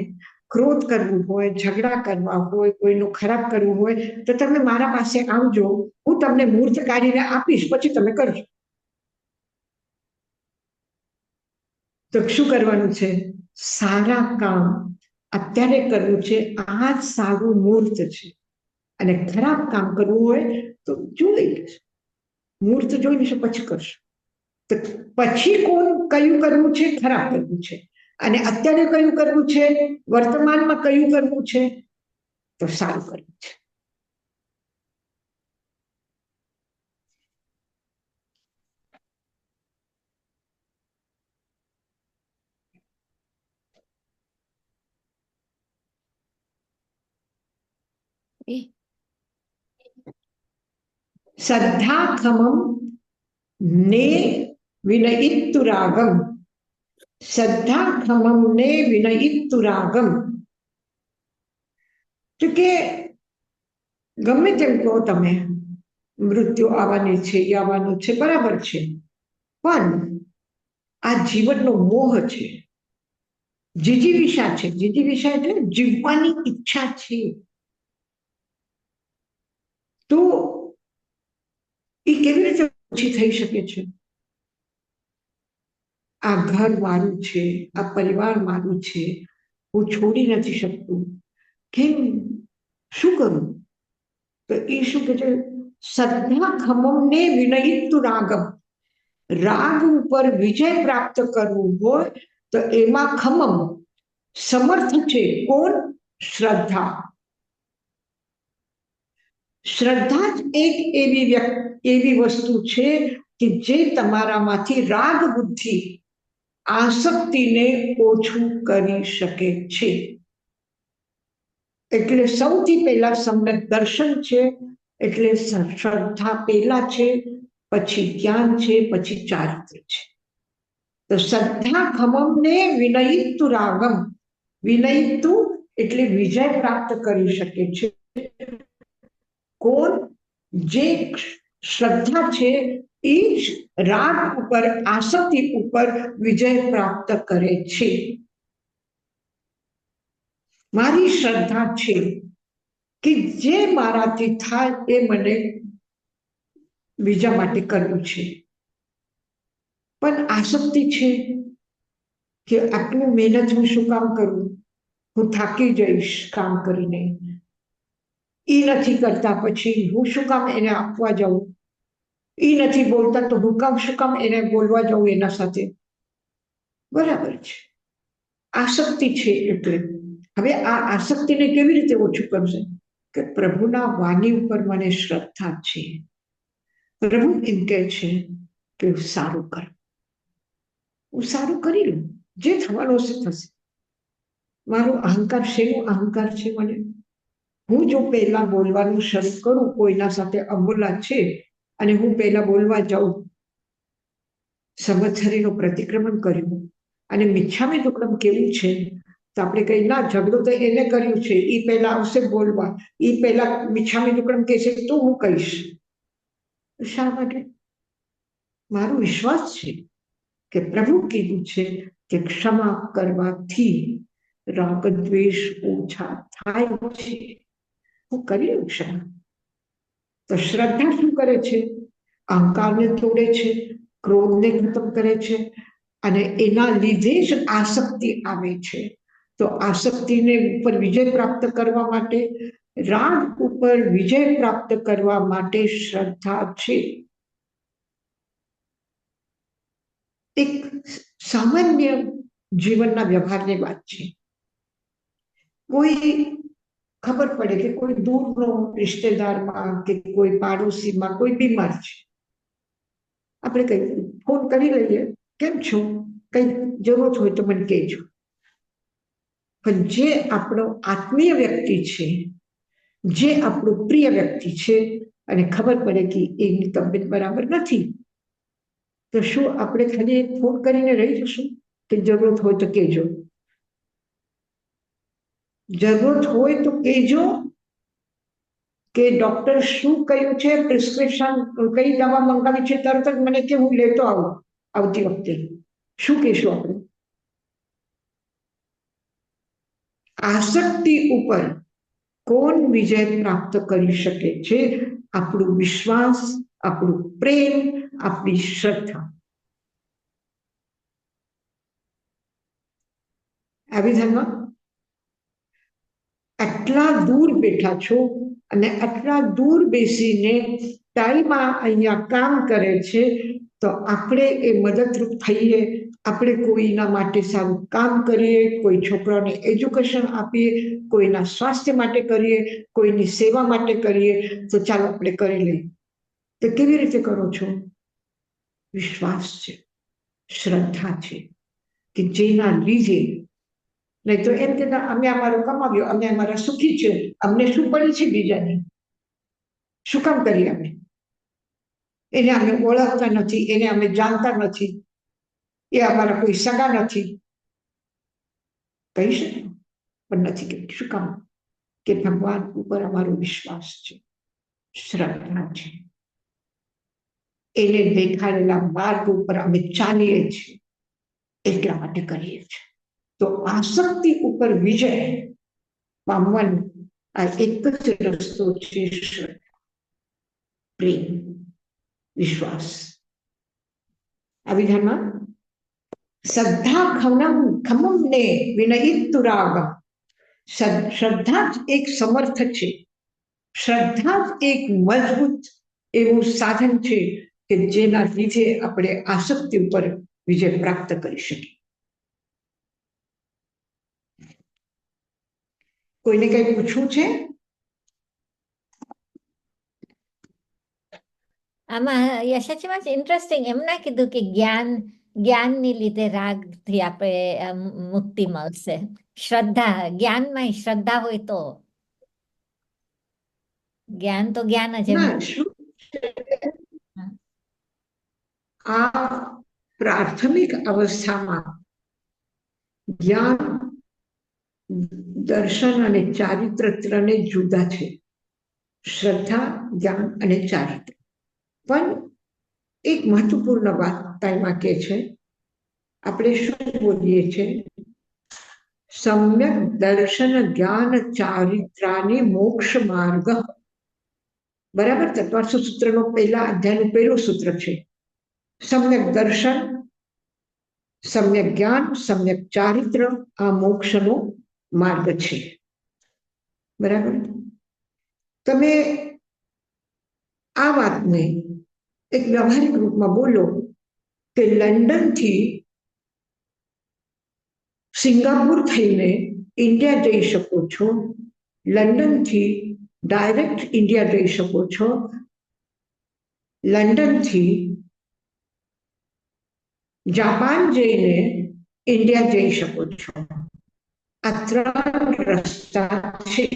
ક્રોધ કરવું હોય, ઝઘડા કરવા હોય, કોઈનું ખરાબ કરવું હોય, તો તમે મારા પાસે આવજો, હું તમને મુહૂર્ત કાઢીને આપીશ, પછી તમે કરજો. તો શું કરવાનું છે? સારા કામ અત્યારે કરવું છે, આ જ સારું મુહૂર્ત છે. અને ખરાબ કામ કરવું હોય તો જોઈ લેશું, મુહૂર્ત જોઈ લેશું, પછી કરશું. તો પછી કોણ કયું કરવું છે? ખરાબ કરવું છે. અને અત્યારે કયું કરવું છે? વર્તમાનમાં કયું કરવું છે? તો સારું કરવું છે. શ્રદ્ધાખમમ ને વિનયિતુરાગમ, શ્રદ્ધાખમમ ને વિનયિતુરાગમ. તો કે ગમે તેમ કહો તમે, મૃત્યુ આવવાની છે, એ આવવાનું છે, બરાબર છે, પણ આ જીવનનો મોહ છે. જીજીવિષા છે. જીજીવિષા એટલે જીવવાની ઈચ્છા છે. તો એ કેવી રીતે ઓછી થઈ શકે છે? આ ઘર મારું છે, આ પરિવાર મારું છે, હું છોડી નથી શકતું, કેમ, શું કરું? તો એ શું કે છે? શ્રદ્ધા ખમમને વિનયિતુ રાગમ. રાગ ઉપર વિજય પ્રાપ્ત કરવું હોય તો એમાં ખમમ સમર્થ છે. કોણ? શ્રદ્ધા. શ્રદ્ધા જ એક એવી વસ્તુ છે કે જે તમારામાંથી રાગ બુદ્ધિ આસક્તિને ઓછું કરી શકે છે. એટલે સૌથી પહેલા સમ્યક દર્શન છે, એટલે શ્રદ્ધા પહેલા છે, પછી જ્ઞાન છે, પછી ચારિત્ર્ય છે. તો શ્રદ્ધા ખમમને વિનયિતુ રાગમ. વિનયિતુ એટલે વિજય પ્રાપ્ત કરી શકે છે. કોણ? જે શ્રદ્ધા છે એ જ રાગ ઉપર, આસક્તિ ઉપર વિજય પ્રાપ્ત કરે છે. મારી શ્રદ્ધા છે કે જે મારાથી થાય એ મને બીજા માટે કરવું છે. પણ આસક્તિ છે કે આટલું મહેનત હું શું કામ કરું? હું થાકી જઈશ કામ કરીને. એ નથી કરતા પછી હું શું કામ એને આપવા જાઉં? એ નથી બોલતા તો હું શું કામ એને બોલવા જાઉં એના સાથે? બરાબર છે, આસક્તિ છે. એટલે હવે આ આસક્તિને કેવી રીતે ઓછું કરશે? કે પ્રભુના વાણી ઉપર મને શ્રદ્ધા છે. પ્રભુ એમ કહે છે કે સારું કર, હું સારું કરી લઉં, જે થવાનું હશે થશે. મારો અહંકાર શેનો અહંકાર છે? મને હું જો પહેલા બોલવાનું શરૂ કરું, કોઈના સાથે અબોલા છે અને હું પહેલા બોલવા જાઉં, સંવત્સરીનું પ્રતિક્રમણ કર્યું અને મિચ્છામી દુક્કડમ કેવું છે? તો આપણે કહીએ ના, ઝઘડો તો એને કર્યું છે, એ પહેલા આવશે બોલવા, એ પહેલા મિચ્છામી દુક્કડમ કહેશે તો હું કહીશ. શા માટે? મારો વિશ્વાસ છે કે પ્રભુ કીધું છે કે ક્ષમા કરવાથી રાગ દ્વેષ ઓછા થાય છે. હું કરી લઉં ક્ષમા. તો શ્રદ્ધા શું કરે છે? અહંકારને તોડે છે, ક્રોધને ખતમ કરે છે, અને એના લીધે જ આસક્તિ આવે છે. તો આસક્તિને ઉપર વિજય પ્રાપ્ત કરવા માટે, રાગ ઉપર વિજય પ્રાપ્ત કરવા માટે શ્રદ્ધા છે. એક સામાન્ય જીવનના વ્યવહારની વાત છે. કોઈ ખબર પડે કે કોઈ દૂરનો રિશ્તેદારમાં કે કોઈ પાડોશીમાં કોઈ બીમાર છે, આપણે કહીએ, ફોન કરી લઈએ, કેમ છો, કઈ જરૂરત હોય તો મને કહેજો. પણ જે આપણો આત્મીય વ્યક્તિ છે, જે આપણું પ્રિય વ્યક્તિ છે, અને ખબર પડે કે એની તબિયત બરાબર નથી, તો શું આપણે ખાલી ફોન કરીને રહી જશું કે જરૂરત હોય તો કહેજો? જરૂરત હોય તો કહેજો કે ડોક્ટર શું કહ્યું છે, પ્રિસ્ક્રિપ્શન કઈ દવા મંગાવી છે, તરત જ મને કે હું લેતો આવું આવતી વખતે. શું કહેશું આપણે? આસક્તિ ઉપર કોણ વિજય પ્રાપ્ત કરી શકે છે? આપણું વિશ્વાસ, આપણું પ્રેમ, આપણી શ્રદ્ધા. આવી ધર્મ આટલા દૂર બેઠા છો અને આટલા દૂર બેસીને ટાઈમમાં અહીંયા કામ કરે છે, તો આપણે એ મદદરૂપ થઈએ, આપણે કોઈના માટે સારું કામ કરીએ, કોઈ છોકરાઓને એજ્યુકેશન આપીએ, કોઈના સ્વાસ્થ્ય માટે કરીએ, કોઈની સેવા માટે કરીએ, તો ચાલો આપણે કરી લઈએ. તો કેવી રીતે કરો છો? વિશ્વાસ છે, શ્રદ્ધા છે, કે જેના લીધે, નહીં તો એમ કે અમે અમારું કમાવ્યો, અમે અમારા સુખી છે, અમને શું પડી છે બીજાની? શું કામ કરીએ અમે? એને અમે ઓળખતા નથી, એને અમે જાણતા નથી, એ અમારા કોઈ સગા નથી. કહી શકે પણ નથી કે શું કામ? કે ભગવાન ઉપર અમારો વિશ્વાસ છે, શ્રદ્ધા છે. એને દેખાડેલા માર્ગ ઉપર અમે ચાલીએ છીએ, એટલા માટે કરીએ છીએ. તો આસક્તિ ઉપર વિજય પામવાનો આ એક જ રસ્તો છે, પ્રેમ, વિશ્વાસ. આ વિધાનમાં શ્રદ્ધા ખમમ ને વિનયિતુરાગ, શ્રદ્ધા જ એક સમર્થ છે, શ્રદ્ધા જ એક મજબૂત એવું સાધન છે કે જેના લીધે આપણે આસક્તિ ઉપર વિજય પ્રાપ્ત કરી શકીએ. કોઈને કઈ પૂછવું છે? આમાં યશાચીમાં ઇન્ટરેસ્ટિંગ એમ ના કીધું કે જ્ઞાનની લીધે રાગથી આપણે મુક્તિ મળશે. શ્રદ્ધા, જ્ઞાનમાં શ્રદ્ધા હોય તો જ્ઞાન તો જ્ઞાન જ એમ. ના, શું આ પ્રાથમિક અવસ્થામાં જ્ઞાન, દર્શન અને ચારિત્ર ત્રણે જુદા છે. શ્રદ્ધા, જ્ઞાન અને ચારિત્ર. પણ એક મહત્વપૂર્ણ વાત તાઈમાં કે છે, આપણે શું બોલીએ છીએ? સમ્યક દર્શન જ્ઞાન ચારિત્રાની મોક્ષ માર્ગ. બરાબર, તત્વાર્થ સૂત્રનો પહેલા અધ્યાયનું પહેલું સૂત્ર છે. સમ્યક દર્શન, સમ્યક જ્ઞાન, સમ્યક ચારિત્ર આ મોક્ષનો માર્ગ છે. બરાબર. તમે આ વાતને એક વ્યવહારિક રૂપમાં બોલો કે લંડનથી સિંગાપુર થઈને ઇન્ડિયા જઈ શકો છો, લંડનથી ડાયરેક્ટ ઇન્ડિયા જઈ શકો છો, લંડનથી જાપાન જઈને ઇન્ડિયા જઈ શકો છો. આ 3 રસ્તા છે.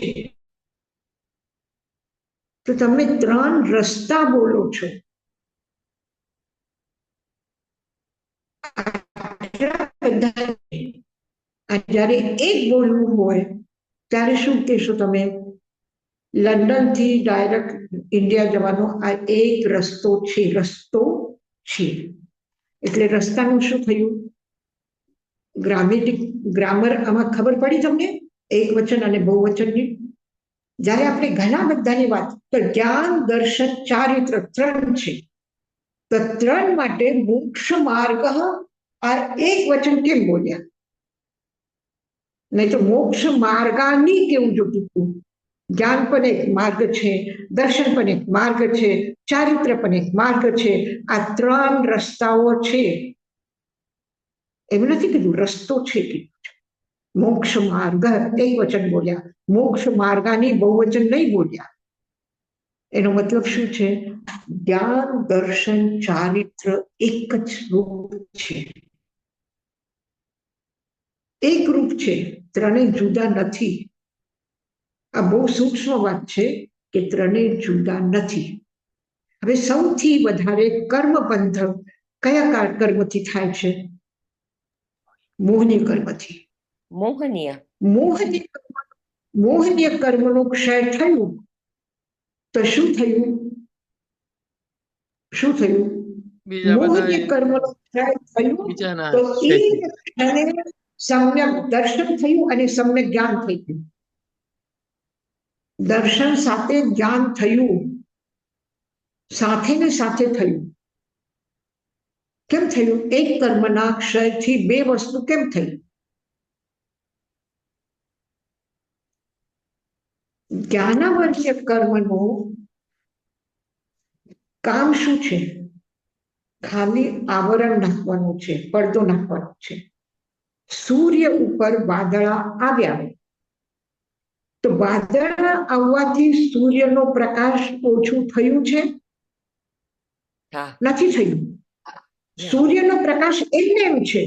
તો તમે 3 રસ્તા બોલો છો. જ્યારે એક બોલવું હોય ત્યારે શું કહેશો તમે? લંડનથી ડાયરેક્ટ ઇન્ડિયા જવાનો આ એક રસ્તો છે, રસ્તો છે. એટલે રસ્તાનું શું થયું? ગ્રામર આમાં ખબર પડી તમને? એક વચન અને બહુવચનની. જ્યારે આપણે ઘણા બધાની વાત તો જ્ઞાન, દર્શન, ચારિત્ર 3 છે, તો 3 માટે મોક્ષ માર્ગ આ એક વચન કેમ બોલ્યા? નહીં તો મોક્ષ માર્ગાની કેવું જોતું હતું? જ્ઞાન પણ એક માર્ગ છે, દર્શન પણ એક માર્ગ છે, ચારિત્ર પણ એક માર્ગ છે. આ 3 રસ્તાઓ છે. એમ નથી કીધું રસ્તો છે, મોક્ષ માર્ગ એક વચન બોલ્યા, મોક્ષ માર્ગાની બહુવચન નહીં બોલ્યા. એનો મતલબ શું છે? જ્ઞાન, દર્શન, ચારિત્ર એક જ રૂપ છે, એક રૂપ છે, 3 જુદા નથી. આ બહુ સૂક્ષ્મ વાત છે કે 3 જુદા નથી. હવે સૌથી વધારે કર્મબંધ કયા કર્મથી થાય છે? મોહનીય કર્મથી. મોહનીય કર્મનો ક્ષય થયું તો શું થયું? શું થયું? મોહનીય કર્મનો ક્ષય થયું તો એ સમ્યક દર્શન થયું અને સમ્યક જ્ઞાન થઈ ગયું. દર્શન સાથે જ્ઞાન થયું, સાથે ને સાથે થયું. કેમ થયું? એક કર્મના ક્ષયથી 2 વસ્તુ કેમ થઈ? જ્ઞાનાવર્ય કર્મનું કામ શું છે? ખાલી આવરણ નાખવાનું છે, પડદો નાખવાનો છે. સૂર્ય ઉપર વાદળા આવ્યા તો વાદળા આવવાથી સૂર્યનો પ્રકાશ ઓછું થયું છે? નથી થયું. સૂર્યનો પ્રકાશ એમને એમ છે.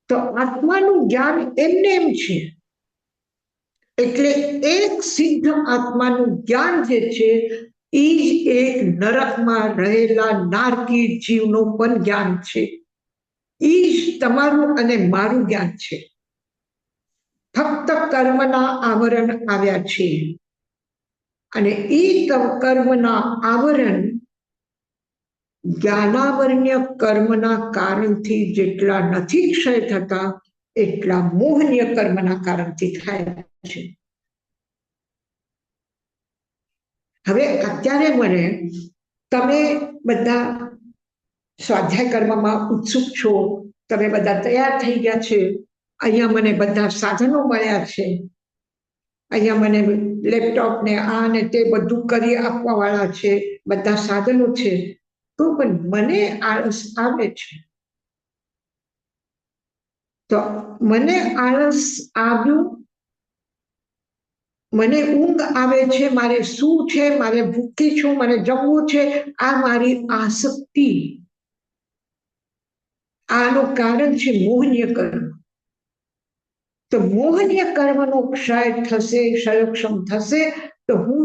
તો આત્માનું જ્ઞાન એમને એમ છે. એટલે એક સિદ્ધ આત્માનું જ્ઞાન જે છે એ જ એક નરકમાં રહેલા નારકી જીવનો પણ જ્ઞાન છે. એ જ તમારું અને મારું જ્ઞાન છે. ફક્ત કર્મના આવરણ આવ્યા છે અને એ કર્મના આવરણ જ્ઞાનાવરણ્ય કર્મના કારણથી જેટલા નથી ક્ષય થતા એટલા મોહનીય કર્મના કારણથી થાય છે. હવે અત્યારે મને તમે બધા સ્વાધ્યાય કર્મમાં ઉત્સુક છો, તમે બધા તૈયાર થઈ ગયા છે. અહીંયા મને બધા સાધનો મળ્યા છે. અહીંયા મને લેપટોપ ને આ ને તે બધું કરી આપવા વાળા છે, બધા સાધનો છે. તો પણ મને આળસ આવે છે. તો મને આળસ આવ્યું, મને ઊંઘ આવે છે, મારે શું છે, મારે ભૂખી છું, મને જમવું છે, આ મારી આસક્તિ. આનું કારણ છે મોહનીય કર્મ. તો મોહનીય કર્મનો ક્ષય થશે, ક્ષયોક્ષમ થશે, તો હું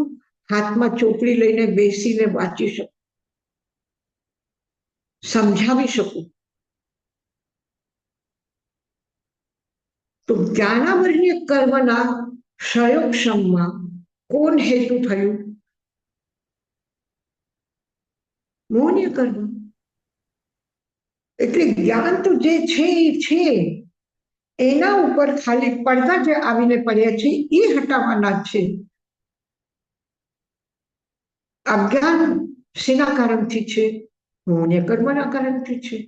હાથમાં ચોપડી લઈને બેસીને વાંચી શકું, સમજાવી શકું. તો જ્ઞાનાવરણીય કર્મના ક્ષયોક્ષમમાં કોણ હેતુ થયું? મોહનીય કર્મ. એટલે જ્ઞાન તો જે છે એ છે, એના ઉપર ખાલી પડદા જે આવીને પડ્યા છે એ હટાવવાના છે. અજ્ઞાન શેના કારણથી છે? મોહનીય કર્મના કારણથી છે.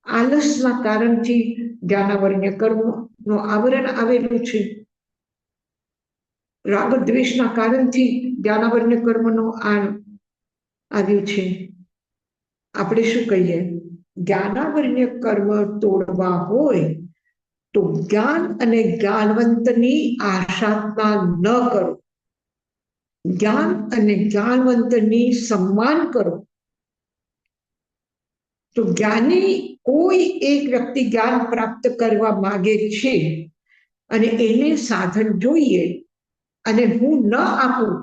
આલસના કારણથી જ્ઞાનાવરણીય કર્મનું આવરણ આવેલું છે. રાગ દ્વેષના કારણથી જ્ઞાનાવરણીય કર્મનું આવ્યું છે. આપણે શું કહીએ? જ્ઞાનાવરણીય કર્મ તોડવા હોય તો જ્ઞાન અને જ્ઞાનવંતની આશાત્મા ન કરો. જ્ઞાન અને જ્ઞાનવંતની સન્માન કરો. તો જ્ઞાની કોઈ એક વ્યક્તિ જ્ઞાન પ્રાપ્ત કરવા માંગે છે અને એને સાધન જોઈએ અને હું ન આપું,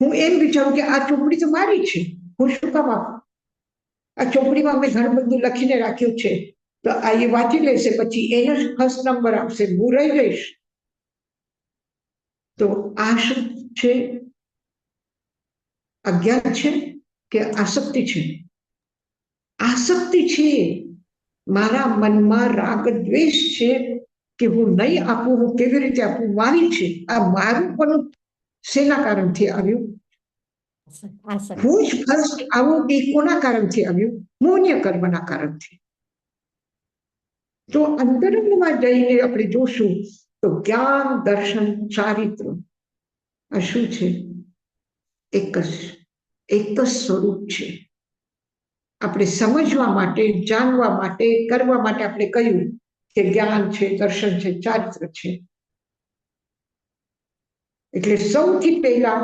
હું એમ વિચારું કે આ ચોપડી તો મારી છે, હું શું કામ આપું? આ ચોપડીમાં મેં ઘણું બધું લખીને રાખ્યું છે, તો આ એ વાંચી લેશે, પછી એને ફર્સ્ટ નંબર આપશે, હું રહી જઈશ. તો આ શું છે? અજ્ઞાન છે કે આસક્તિ છે? આસક્તિ છે. મારા મનમાં રાગ દ્વેષ છે કે હું નહીં આપું, હું કેવી રીતે આપું, મારી છે. આ મારું પણ શેના કારણથી આવ્યું? હું જ ફર્સ્ટ આવું એ કોના કારણથી આવ્યું? મોહનીય કર્મના કારણથી. તો અંતરંગમાં જઈને આપણે જોશું તો જ્ઞાન, દર્શન, ચારિત્ર આ શું છે? એક જ સ્વરૂપ છે. આપણે સમજવા માટે, જાણવા માટે, કરવા માટે આપણે કહ્યું કે જ્ઞાન છે, દર્શન છે, ચારિત્ર છે. એટલે સૌથી પહેલા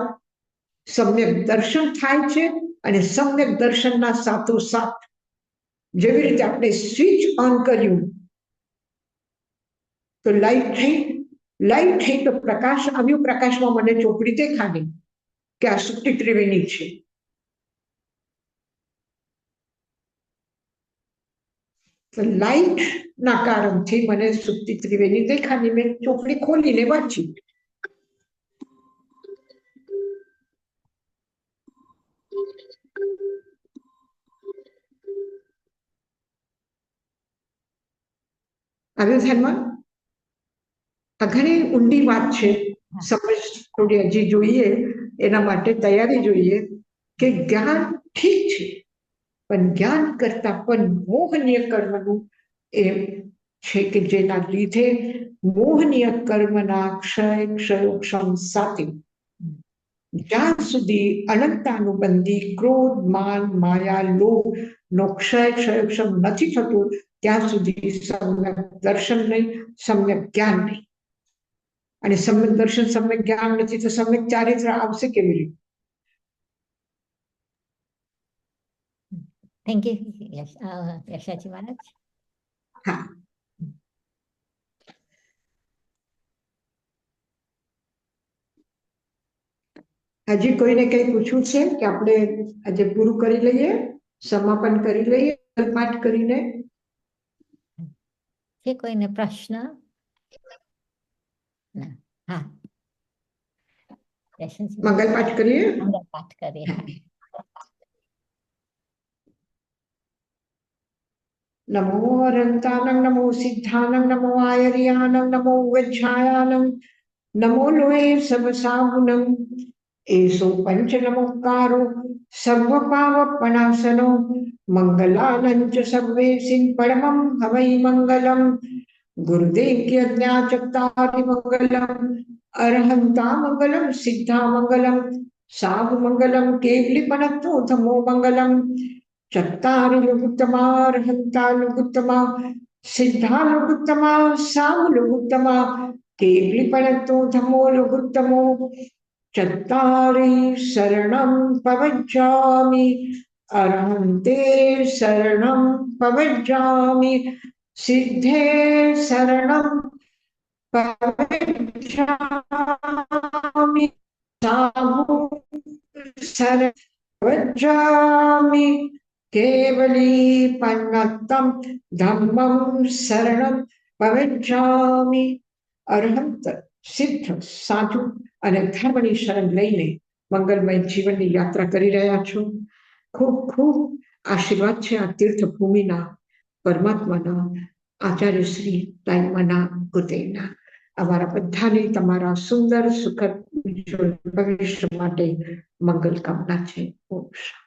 સમ્યક દર્શન થાય છે અને સમ્યક દર્શનના સાથોસાથ જેવી રીતે આપણે સ્વિચ ઓન કર્યું તો લાઈટ થઈ તો પ્રકાશ આવ્યો, પ્રકાશમાં મને ચોપડી દેખાડી કે આ સુક્તિ ત્રિવેણી છે. લાઈટ ના કારણથી મને સુક્તિ ત્રિવેણી દેખાડી, મેં ચોપડી ખોલીને વાંચી. આવ્યું ધ્યાનમાં? આ ઘણી ઊંડી વાત છે, સમજ થોડી હજી જોઈએ, એના માટે તૈયારી જોઈએ કે જ્ઞાન ઠીક છે, પણ જ્ઞાન કરતા પણ મોહનીય કર્મનું એ છે કે જેના લીધે મોહનીય કર્મના ક્ષયોક્ષમ સાથે જ્યાં સુધી અનંતાનુબંધી ક્રોધ, માન, માયા, લોભ નો ક્ષયોક્ષમ નથી થતું ત્યાં સુધી સમ્યક દર્શન નહીં, સમ્યક જ્ઞાન નહીં. અને સમ્યક દર્શન, સમ્યક જ્ઞાન નથી તો સમ્યક ચારિત્ર આવશે કેવી રીતે? થેન્ક યુ યશાજી મહારાજ. હા, હજી કોઈને કઈ પૂછવું છે કે આપણે આજે પૂરું કરી લઈએ, સમાપન કરી લઈએ પાઠ કરીને? છે કોઈને પ્રશ્ન? હા, મંગલ પાઠ કરીએ. મંગલ પાઠ કરીએ. नमो अरन्तानं नमो सिद्धानं नमो आयर्यानं नमो वज्रायानं नमो लोये सबसाहुनं एषो पञ्चनमोक्कारो सर्वपावपणासनो मङ्गलानं च सर्वेसिं परमं हवै मङ्गलम् गुरुदेव्यज्ञाचक्तादिमङ्गलम् अर्हन्तामङ्गलं सिद्धामङ्गलं साहुमङ्गलं केवलिपनत्तोथमो मङ्गलम् चत्तारुलुगुत्तमार्हन्तालुगुत्तमा सिद्धालुगुत्तमा सामुलुगुत्तमा केवलिपनत्तोथमो लुगुत्तमो चत्तारि शरणं पवज्जामि अर्हन्ते शरणं पवज्जामि सिद्धे शरणं पवज्जामि साहु शरणं पवज्जामि केवली पन्नत्तं धम्मं शरणं पवज्जामि અરહંત સિદ્ધ સાધુ અને ધર્મની શરણ લઈને મંગલમય જીવનની યાત્રા કરી રહ્યા છો. ખૂબ ખૂબ આશીર્વાદ છે આ તીર્થભૂમિના પરમાત્માના આચાર્ય શ્રી તાઈમાના ગુરુદેવના. અમારા બધાને તમારા સુંદર સુખદ ભવિષ્ય માટે મંગલ કામના છે. ઓમ શાંતિ.